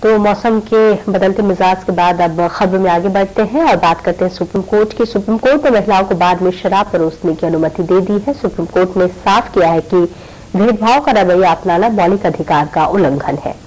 तो मौसम के बदलते मिजाज के बाद अब खबर में आगे बढ़ते हैं और बात करते हैं सुप्रीम कोर्ट की। सुप्रीम कोर्ट ने महिलाओं को बाद में शराब परोसने की अनुमति दे दी है। सुप्रीम कोर्ट ने साफ किया है कि भेदभाव का रवैया अपनाना मौलिक अधिकार का उल्लंघन है।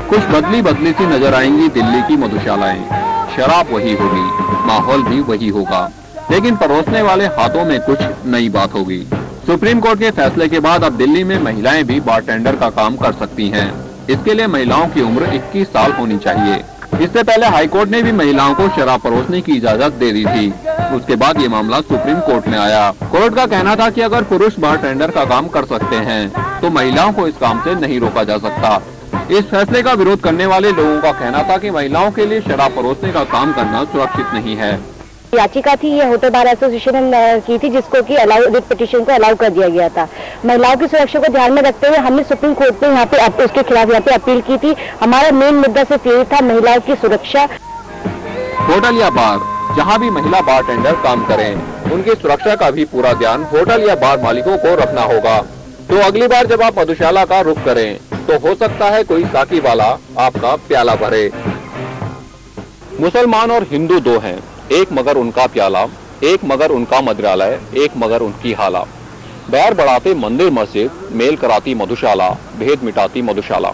कुछ बदली सी नजर आएंगी दिल्ली की मधुशालाएं। शराब वही होगी, माहौल भी वही होगा, लेकिन परोसने वाले हाथों में कुछ नई बात होगी। सुप्रीम कोर्ट के फैसले के बाद अब दिल्ली में महिलाएं भी बारटेंडर का काम कर सकती हैं। इसके लिए महिलाओं की उम्र 21 साल होनी चाहिए। इससे पहले हाईकोर्ट ने भी महिलाओं को शराब परोसने की इजाजत दे दी थी। उसके बाद ये मामला सुप्रीम कोर्ट में आया। कोर्ट का कहना था कि अगर पुरुष बारटेंडर का काम कर सकते हैं तो महिलाओं को इस काम से नहीं रोका जा सकता। इस फैसले का विरोध करने वाले लोगों का कहना था कि महिलाओं के लिए शराब परोसने का काम करना सुरक्षित नहीं है। याचिका थी, ये होटल बार एसोसिएशन ने की थी, जिसको कि रिट पिटीशन को अलाउ कर दिया गया था। महिलाओं की सुरक्षा को ध्यान में रखते हुए हमने सुप्रीम कोर्ट में यहाँ पे उसके खिलाफ यहाँ पे अपील की थी। हमारा मेन मुद्दा सिर्फ यही था, महिलाओं की सुरक्षा। होटल या बार जहाँ भी महिला बारटेंडर काम करें, उनकी सुरक्षा का भी पूरा ध्यान होटल या बार मालिकों को रखना होगा। तो अगली बार जब आप मधुशाला का रुख करें तो हो सकता है कोई साकी वाला आपका प्याला भरे। मुसलमान और हिंदू दो हैं, एक मगर उनका प्याला, एक मगर उनका मदिरालय, एक मगर उनकी हाला। बैर बढ़ाते मंदिर मस्जिद, मेल कराती मधुशाला, भेद मिटाती मधुशाला।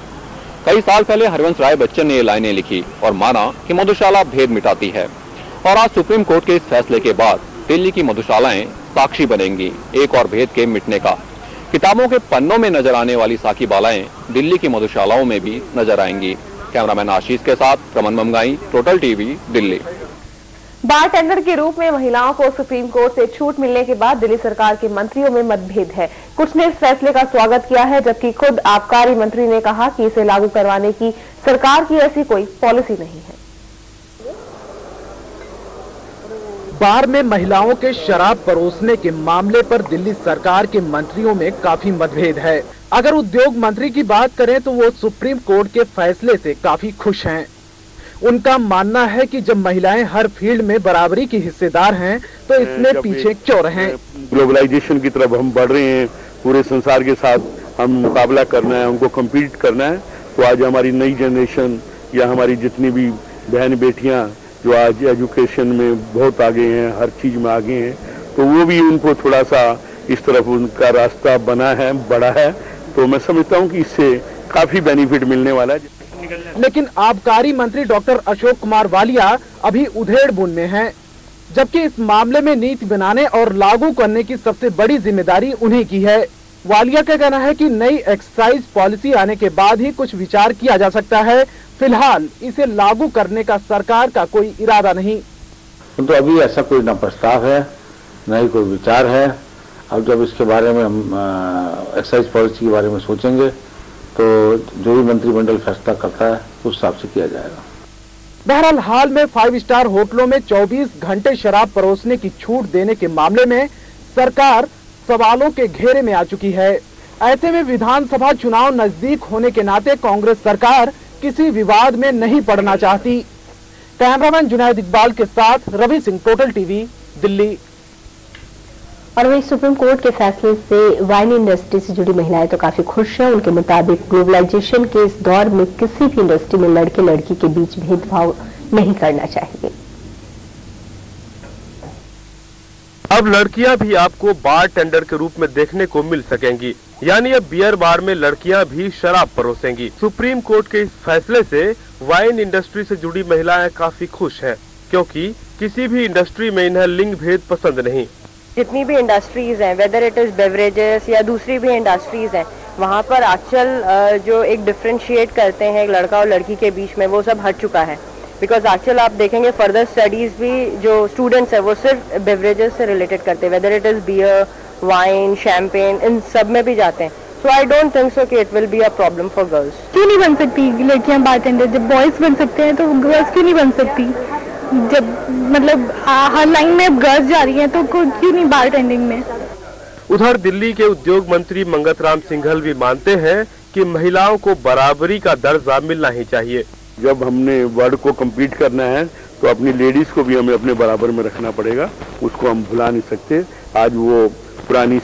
कई साल पहले हरिवंश राय बच्चन ने ये लाइनें लिखी और माना कि मधुशाला भेद मिटाती है। और आज सुप्रीम कोर्ट के इस फैसले के बाद दिल्ली की मधुशालाएं साक्षी बनेंगी एक और भेद के मिटने का। किताबों के पन्नों में नजर आने वाली साकी बालाएं दिल्ली की मधुशालाओं में भी नजर आएंगी। कैमरामैन आशीष के साथ Raman Mamgai, total TV, Delhi. Bartender के रूप में महिलाओं को सुप्रीम कोर्ट से छूट मिलने के बाद दिल्ली सरकार के मंत्रियों में मतभेद है। कुछ ने इस फैसले का स्वागत किया है, जबकि खुद आबकारी मंत्री ने कहा कि इसे लागू करवाने की सरकार की ऐसी कोई पॉलिसी नहीं है। बार में महिलाओं के शराब परोसने के मामले पर दिल्ली सरकार के मंत्रियों में काफी मतभेद है। अगर उद्योग मंत्री की बात करें तो वो सुप्रीम कोर्ट के फैसले से काफी खुश हैं। उनका मानना है कि जब महिलाएं हर फील्ड में बराबरी की हिस्सेदार हैं तो इसमें पीछे क्यों रहें। ग्लोबलाइजेशन की तरफ हम बढ़ रहे हैं, पूरे संसार के साथ हम मुकाबला करना है, उनको कम्पीट करना है। तो आज हमारी नई जनरेशन या हमारी जितनी भी बहन बेटियां जो आज एजुकेशन में बहुत आगे हैं, हर चीज में आगे हैं, तो वो भी उनको थोड़ा सा इस तरफ उनका रास्ता बना है, बड़ा है। तो मैं समझता हूँ कि इससे काफी बेनिफिट मिलने वाला है। लेकिन आबकारी मंत्री डॉक्टर अशोक कुमार वालिया अभी उधेड़बुन में हैं, जबकि इस मामले में नीति बनाने और लागू करने की सबसे बड़ी जिम्मेदारी उन्हीं की है। वालिया का कहना है कि नई एक्साइज पॉलिसी आने के बाद ही कुछ विचार किया जा सकता है। फिलहाल इसे लागू करने का सरकार का कोई इरादा नहीं। तो अभी ऐसा कोई न प्रस्ताव है, न ही कोई विचार है। अब जब इसके बारे में हम एक्साइज पॉलिसी के बारे में सोचेंगे तो जो भी मंत्रिमंडल फैसला करता है उस हिसाब से किया जाएगा। बहरहाल हाल में 5 स्टार होटलों में 24 घंटे शराब परोसने की छूट देने के मामले में सरकार सवालों के घेरे में आ चुकी है। ऐसे में विधानसभा चुनाव नजदीक होने के नाते कांग्रेस सरकार किसी विवाद में नहीं पड़ना चाहती। कैमरामैन जुनैद इकबाल के साथ रवि सिंह, टोटल टीवी, दिल्ली। और वही सुप्रीम कोर्ट के फैसले से वाइन इंडस्ट्री से जुड़ी महिलाएं तो काफी खुश हैं। उनके मुताबिक ग्लोबलाइजेशन के इस दौर में किसी भी इंडस्ट्री में लड़के लड़की के बीच भेदभाव नहीं करना चाहिए। अब लड़कियां भी आपको बार टेंडर के रूप में देखने को मिल सकेंगी, यानी अब बियर बार में लड़कियां भी शराब परोसेंगी। सुप्रीम कोर्ट के इस फैसले से वाइन इंडस्ट्री से जुड़ी महिलाएं काफी खुश हैं, क्योंकि किसी भी इंडस्ट्री में इन्हें लिंग भेद पसंद नहीं। जितनी भी इंडस्ट्रीज हैं, वेदर इट इज बेवरेजेस या दूसरी भी इंडस्ट्रीज हैं, वहाँ पर आजकल जो एक डिफ्रेंशिएट करते हैं लड़का और लड़की के बीच में, वो सब हट चुका है। बिकॉज आजकल आप देखेंगे फर्दर स्टडीज भी जो स्टूडेंट्स हैं वो सिर्फ बेवरेजेस से रिलेटेड करते हैं, whether it is beer, wine, champagne, इन सब में भी जाते हैं। सो आई डोंट थिंक सो कि it will be a problem for girls. क्यों नहीं बन सकती लड़कियां बारटेंडर? जब बॉयज बन सकते हैं तो गर्ल्स क्यों नहीं बन सकती? जब मतलब हर लाइन में गर्ल्स जा रही हैं तो क्यों नहीं बारटेंडिंग में? उधर दिल्ली के उद्योग मंत्री मंगत राम सिंघल भी मानते हैं कि महिलाओं को बराबरी का दर्जा मिलना ही चाहिए। जब हमने वर्ड को कंप्लीट करना है तो अपनी लेडीज को भी हमें अपने बराबर में रखना पड़ेगा, उसको हम भुला नहीं सकते। आज वो पुरानी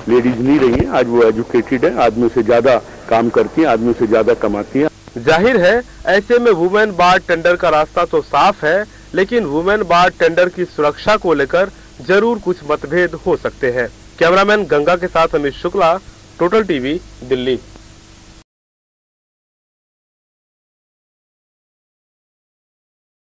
लेडीज नहीं रही है, आज वो एजुकेटेड है, आदमी से ज्यादा काम करती है, आदमी से ज्यादा कमाती है। जाहिर है ऐसे में वुमेन बार टेंडर का रास्ता तो साफ है, लेकिन वुमेन बार टेंडर की सुरक्षा को लेकर जरूर कुछ मतभेद हो सकते हैं। कैमरामैन गंगा के साथ अमित शुक्ला, टोटल टीवी, दिल्ली।